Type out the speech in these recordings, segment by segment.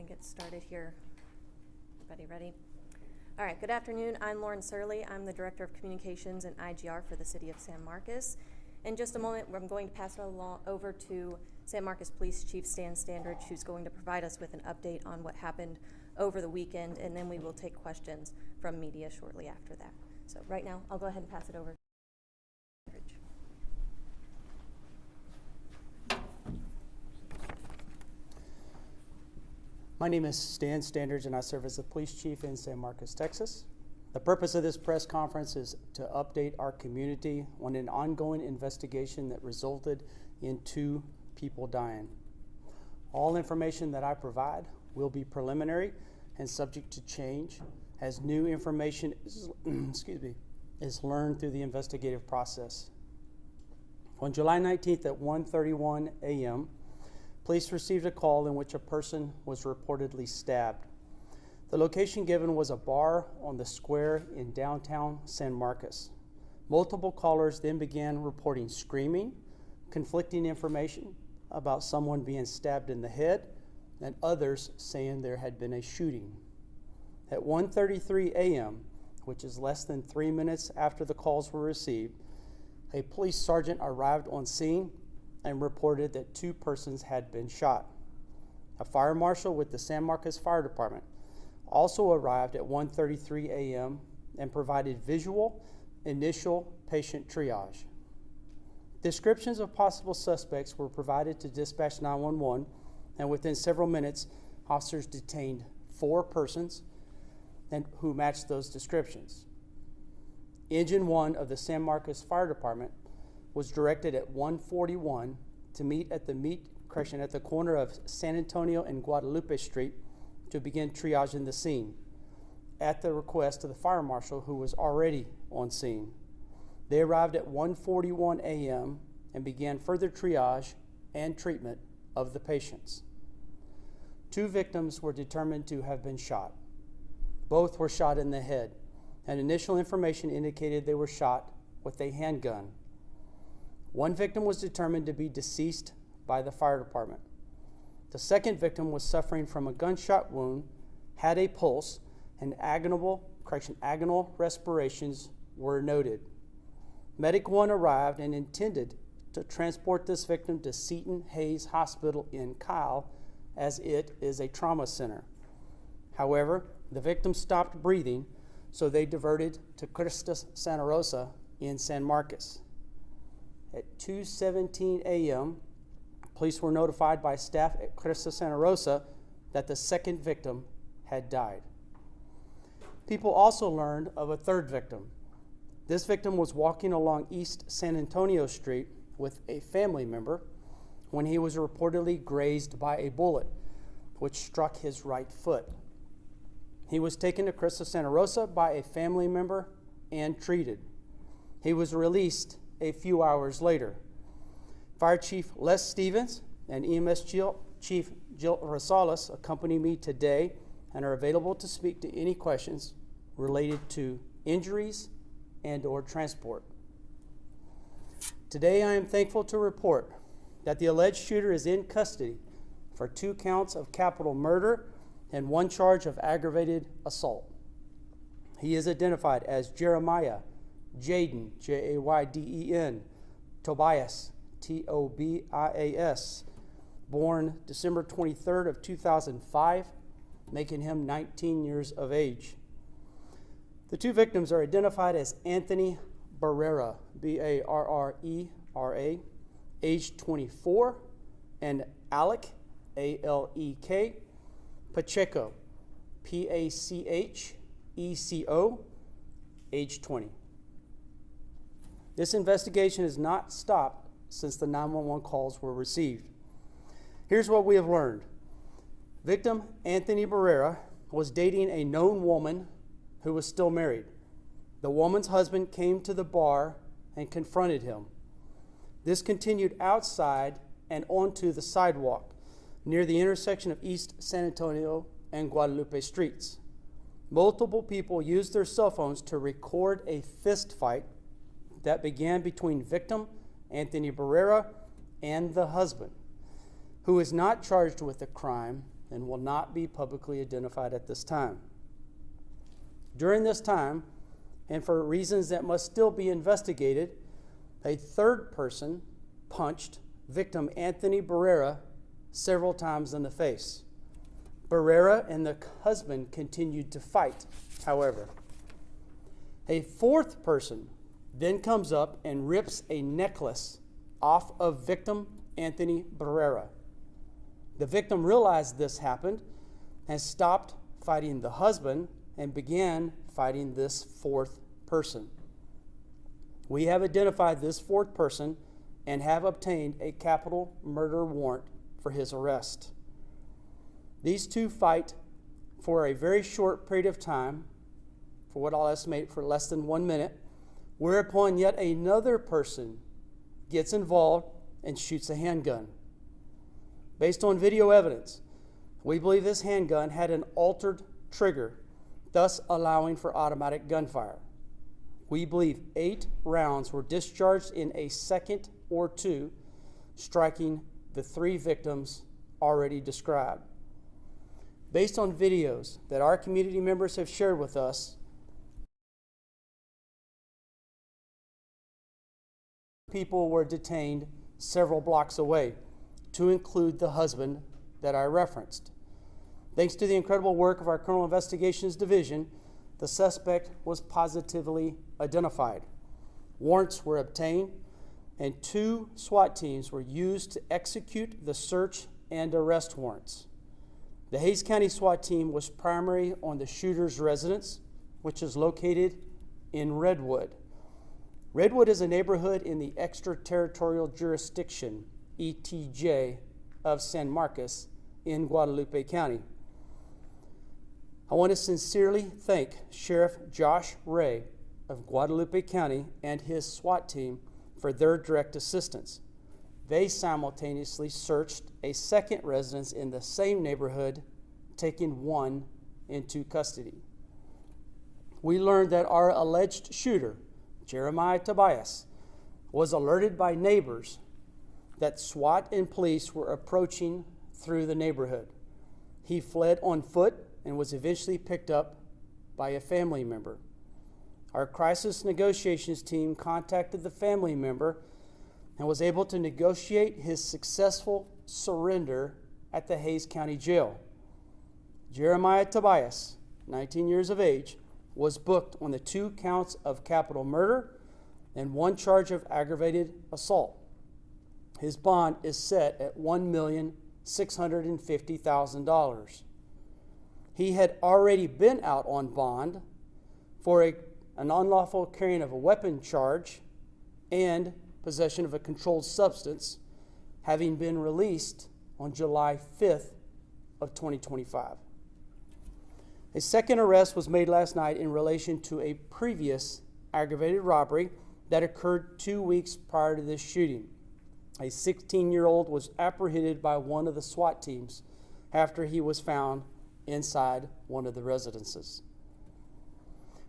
and get started here. Everybody ready? All right, good afternoon. I'm Lauren Surley. I'm the Director of Communications and IGR for the City of San Marcos. In just a moment, I'm going to pass it over to San Marcos Police Chief Stan Standridge, who's going to provide us with an update on what happened over the weekend, and then we will take questions from media shortly after that. So right now, I'll go ahead and pass it over to Standridge. My name is Stan Standridge, and I serve as the police chief in San Marcos, Texas. The purpose of this press conference is to update our community on an ongoing investigation that resulted in 2 people dying. All information that I provide will be preliminary and subject to change as new information is, is learned through the investigative process. On July 19th at 1:31 a.m., police received a call in which a person was reportedly stabbed. The location given was a bar on the square in downtown San Marcos. Multiple callers then began reporting screaming, conflicting information about someone being stabbed in the head, and others saying there had been a shooting. At 1:33 a.m., which is less than 3 minutes after the calls were received, a police sergeant arrived on scene and reported that 2 persons had been shot. A fire marshal with the San Marcos Fire Department also arrived at 1:33 a.m. and provided visual initial patient triage. Descriptions of possible suspects were provided to Dispatch 911, and within several minutes, officers detained 4 persons who matched those descriptions. Engine 1 of the San Marcos Fire Department was directed at 1:41 to meet at the corner of San Antonio and Guadalupe Street to begin triaging the scene at the request of the fire marshal, who was already on scene. They arrived at 1:41 a.m. and began further triage and treatment of the patients. 2 victims were determined to have been shot. Both were shot in the head, and initial information indicated they were shot with a handgun. 1 victim was determined to be deceased by the fire department. The second victim was suffering from a gunshot wound, had a pulse, and agonal respirations were noted. Medic 1 arrived and intended to transport this victim to Seton Hayes Hospital in Kyle, as it is a trauma center. However, the victim stopped breathing, so they diverted to Christus Santa Rosa in San Marcos. At 2:17 a.m., police were notified by staff at Christus Santa Rosa that the second victim had died. People also learned of a 3rd victim. This victim was walking along East San Antonio Street with a family member when he was reportedly grazed by a bullet, which struck his right foot. He was taken to Christus Santa Rosa by a family member and treated. He was released a few hours later. Fire Chief Les Stevens and EMS Chief Jill Rosales accompany me today and are available to speak to any questions related to injuries and/or transport. Today, I am thankful to report that the alleged shooter is in custody for 2 counts of capital murder and 1 charge of aggravated assault. He is identified as Jeremiah Jayden, Jayden, Tobias, Tobias, born December 23rd of 2005, making him 19 years of age. The 2 victims are identified as Anthony Barrera, Barrera, age 24, and Alec, Alek, Pacheco, Pacheco, age 20. This investigation has not stopped since the 911 calls were received. Here's what we have learned. Victim Anthony Barrera was dating a known woman who was still married. The woman's husband came to the bar and confronted him. This continued outside and onto the sidewalk near the intersection of East San Antonio and Guadalupe streets. Multiple people used their cell phones to record a fist fight that began between victim Anthony Barrera and the husband, who is not charged with the crime and will not be publicly identified at this time. During this time, and for reasons that must still be investigated, a third person punched victim Anthony Barrera several times in the face. Barrera and the husband continued to fight, however. A fourth person then comes up and rips a necklace off of victim Anthony Barrera. The victim realized this happened and stopped fighting the husband and began fighting this fourth person. We have identified this fourth person and have obtained a capital murder warrant for his arrest. These two fight for a very short period of time, for what I'll estimate for less than 1 minute, whereupon yet another person gets involved and shoots a handgun. Based on video evidence, we believe this handgun had an altered trigger, thus allowing for automatic gunfire. We believe 8 rounds were discharged in a second or two, striking the 3 victims already described. Based on videos that our community members have shared with us, people were detained several blocks away, to include the husband that I referenced. Thanks to the incredible work of our Criminal Investigations Division, the suspect was positively identified. Warrants were obtained, and 2 SWAT teams were used to execute the search and arrest warrants. The Hays County SWAT team was primary on the shooter's residence, which is located in Redwood. Redwood is a neighborhood in the extraterritorial jurisdiction, ETJ, of San Marcos in Guadalupe County. I want to sincerely thank Sheriff Josh Ray of Guadalupe County and his SWAT team for their direct assistance. They simultaneously searched a second residence in the same neighborhood, taking 1 into custody. We learned that our alleged shooter, Jeremiah Tobias, was alerted by neighbors that SWAT and police were approaching through the neighborhood. He fled on foot and was eventually picked up by a family member. Our crisis negotiations team contacted the family member and was able to negotiate his successful surrender at the Hays County Jail. Jeremiah Tobias, 19 years of age, was booked on the 2 counts of capital murder and 1 charge of aggravated assault. His bond is set at $1,650,000. He had already been out on bond for an unlawful carrying of a weapon charge and possession of a controlled substance, having been released on July 5th of 2025. A second arrest was made last night in relation to a previous aggravated robbery that occurred 2 weeks prior to this shooting. A 16-year-old was apprehended by one of the SWAT teams after he was found inside one of the residences.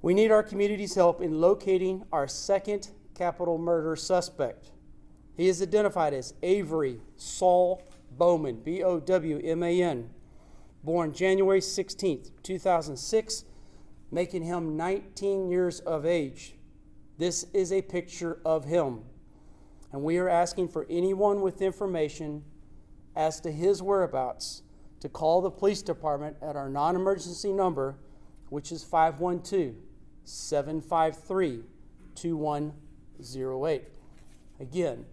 We need our community's help in locating our second capital murder suspect. He is identified as Avery Saul Bowman, B-O-W-M-A-N, born January 16th, 2006, making him 19 years of age. This is a picture of him, and we are asking for anyone with information as to his whereabouts to call the police department at our non-emergency number, which is 512-753-2108. Again,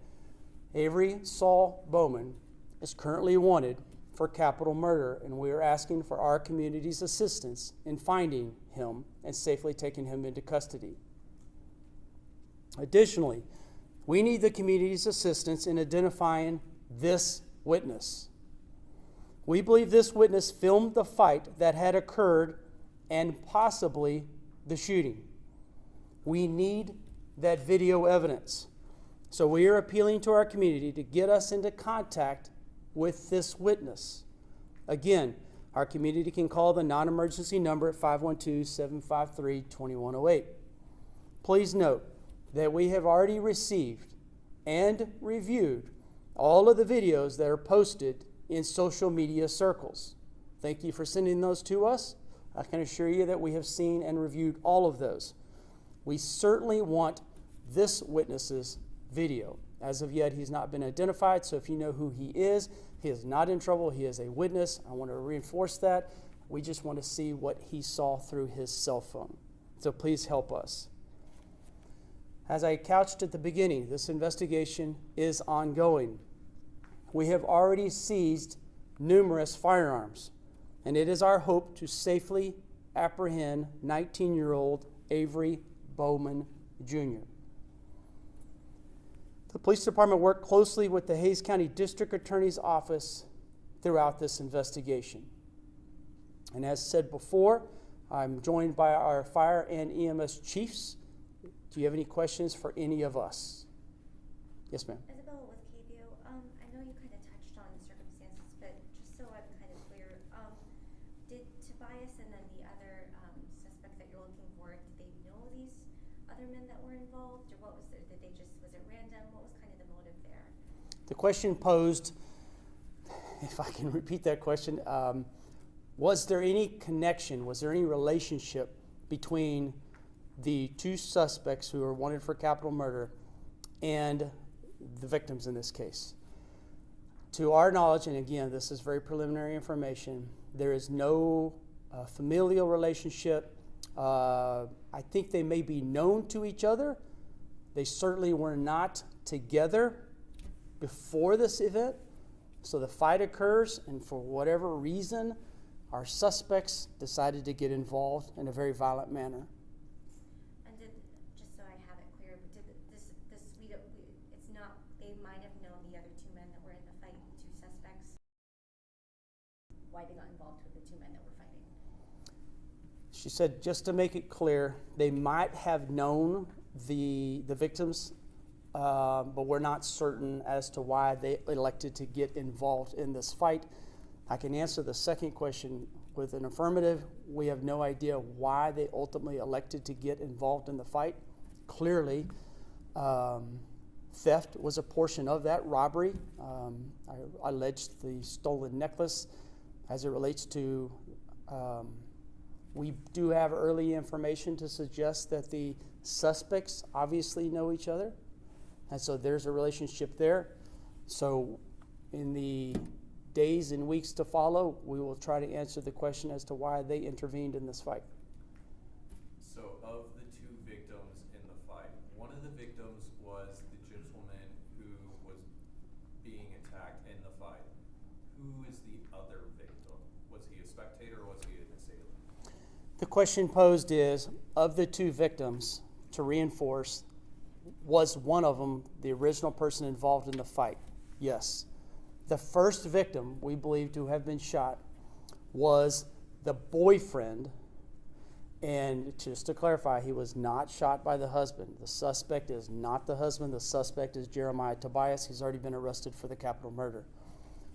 Avery Saul Bowman is currently wanted for capital murder, and we are asking for our community's assistance in finding him and safely taking him into custody. Additionally, we need the community's assistance in identifying this witness. We believe this witness filmed the fight that had occurred and possibly the shooting. We need that video evidence. So we are appealing to our community to get us into contact with this witness. Again, our community can call the non-emergency number at 512-753-2108. Please note that we have already received and reviewed all of the videos that are posted in social media circles. Thank you for sending those to us. I can assure you that we have seen and reviewed all of those. We certainly want this witness's video. As of yet, he's not been identified, so if you know who he is not in trouble. He is a witness. I want to reinforce that. We just want to see what he saw through his cell phone. So please help us. As I couched at the beginning, this investigation is ongoing. We have already seized numerous firearms, and it is our hope to safely apprehend 19-year-old Avery Bowman Jr. The police department worked closely with the Hays County District Attorney's Office throughout this investigation. And as said before, I'm joined by our fire and EMS chiefs. Do you have any questions for any of us? Yes, ma'am. Isabella with KVO. I know you kind of touched on the circumstances, but just so I'm kind of clear, did Tobias and then the other suspect that you're looking for, did they know these other men that were involved, or what was it? Did they just, was it random? What was kind of the motive there? The question posed, if I can repeat that question, was there any connection, was there any relationship between the two suspects who are wanted for capital murder and the victims in this case? To our knowledge, and again, this is very preliminary information, there is no familial relationship. I think they may be known to each other. They certainly were not together before this event. So the fight occurs, and for whatever reason, our suspects decided to get involved in a very violent manner. And did, just so I have it clear, did it's not, they might have known the other two men that were in the fight, the two suspects, why they got involved with the two men that were fighting? She said, just to make it clear, they might have known the victims, but we're not certain as to why they elected to get involved in this fight. I can answer the second question with an affirmative. We have no idea why they ultimately elected to get involved in the fight. Clearly, theft was a portion of that robbery. I alleged the stolen necklace as it relates to, we do have early information to suggest that the suspects obviously know each other. And so there's a relationship there. So in the days and weeks to follow, we will try to answer the question as to why they intervened in this fight. So of the two victims in the fight, one of the victims was the gentleman who was being attacked in the fight. Who is the other victim? Was he a spectator or was he an assailant? The question posed is, of the two victims, to reinforce, was one of them the original person involved in the fight? Yes. The first victim we believe to have been shot was the boyfriend, and just to clarify, he was not shot by the husband. The suspect is not the husband. The suspect is Jeremiah Tobias. He's already been arrested for the capital murder.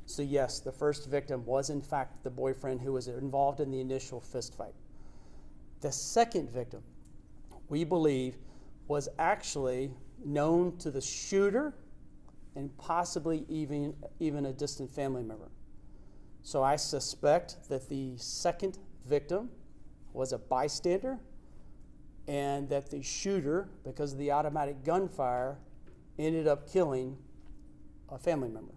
So yes, the first victim was in fact the boyfriend who was involved in the initial fist fight. The second victim, we believe, was actually known to the shooter and possibly even a distant family member. So I suspect that the second victim was a bystander and that the shooter, because of the automatic gunfire, ended up killing a family member.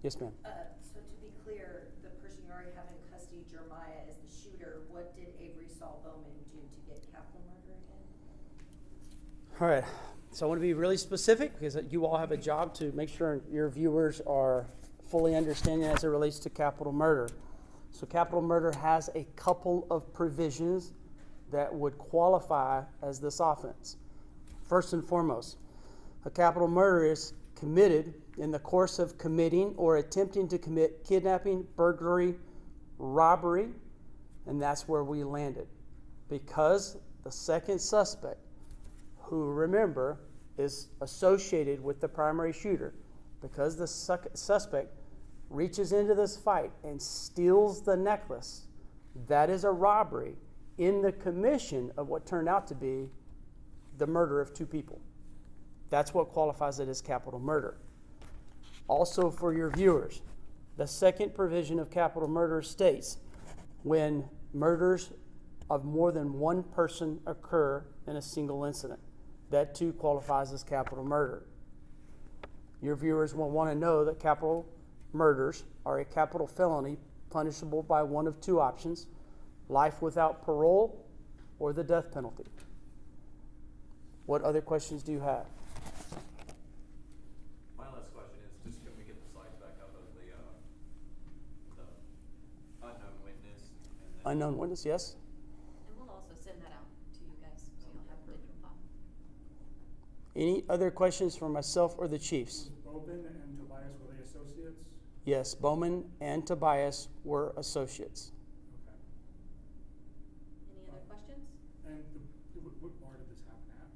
Yes, ma'am. So to be clear, the person you already have in custody, Jeremiah, is the shooter. What did Avery Saul Bowman do to get capital murder again? All right, so I want to be really specific because you all have a job to make sure your viewers are fully understanding as it relates to capital murder. So capital murder has a couple of provisions that would qualify as this offense. First and foremost, a capital murder is committed in the course of committing or attempting to commit kidnapping, burglary, robbery, and that's where we landed. Because the second suspect, who, remember, is associated with the primary shooter, because the suspect reaches into this fight and steals the necklace, that is a robbery in the commission of what turned out to be the murder of two people. That's what qualifies it as capital murder. Also for your viewers, the second provision of capital murder states when murders of more than one person occur in a single incident. That too qualifies as capital murder. Your viewers will want to know that capital murders are a capital felony punishable by one of two options: life without parole or the death penalty. What other questions do you have? My last question is, just can we get the slides back up of the unknown witness? And then Unknown witness, yes? And we'll also send that out to you guys, so you'll have a digital file. Any other questions for myself or the chiefs? Bowman and Tobias, were they associates? Yes, Bowman and Tobias were associates. Okay. Any other questions? And what bar did this happen at?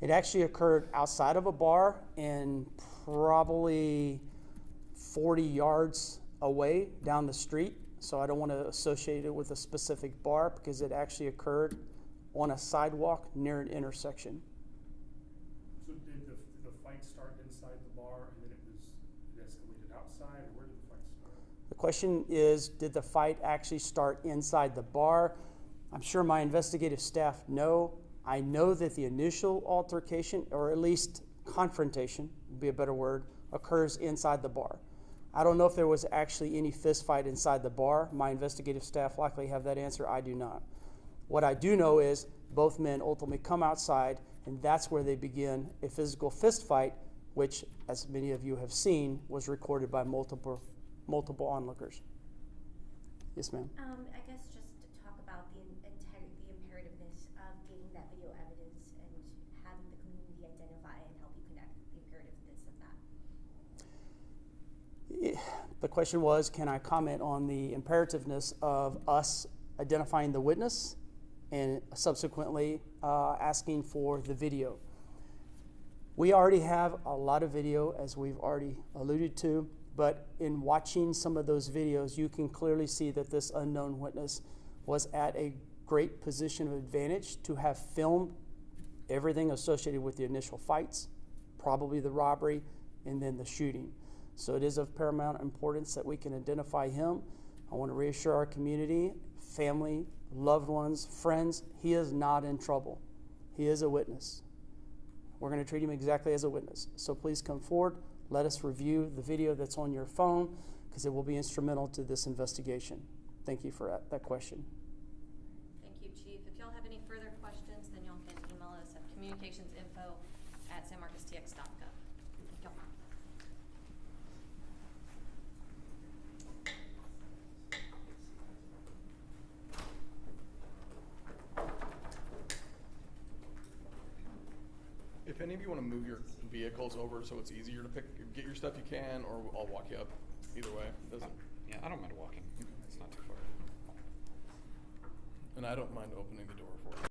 It actually occurred outside of a bar and probably 40 yards away down the street. So I don't want to associate it with a specific bar because it actually occurred on a sidewalk near an intersection. So did the fight start inside the bar and then it escalated outside, or where did the fight start? The question is, did the fight actually start inside the bar? I'm sure my investigative staff know. I know that the initial altercation, or at least confrontation, would be a better word, occurs inside the bar. I don't know if there was actually any fist fight inside the bar. My investigative staff likely have that answer. I do not. What I do know is both men ultimately come outside, and that's where they begin a physical fist fight, which, as many of you have seen, was recorded by multiple onlookers. Yes, ma'am. I guess just to talk about the imperativeness of getting that video evidence and having the community identify and help you connect the imperativeness of that. The question was, can I comment on the imperativeness of us identifying the witness and subsequently asking for the video? We already have a lot of video, as we've already alluded to, but in watching some of those videos, you can clearly see that this unknown witness was at a great position of advantage to have filmed everything associated with the initial fights, probably the robbery, and then the shooting. So it is of paramount importance that we can identify him. I want to reassure our community, family, loved ones, friends, he is not in trouble. He is a witness. We're going to treat him exactly as a witness. So please come forward. Let us review the video that's on your phone because it will be instrumental to this investigation. Thank you for that question. Thank you, Chief. If y'all have any further questions, then y'all can email us at communicationsinfo@sanmarcostx.gov. Y'all. If any of you want to move your vehicles over so it's easier to get your stuff, you can, or I'll walk you up. Either way, doesn't. Yeah, I don't mind walking. It's not too far. And I don't mind opening the door for you.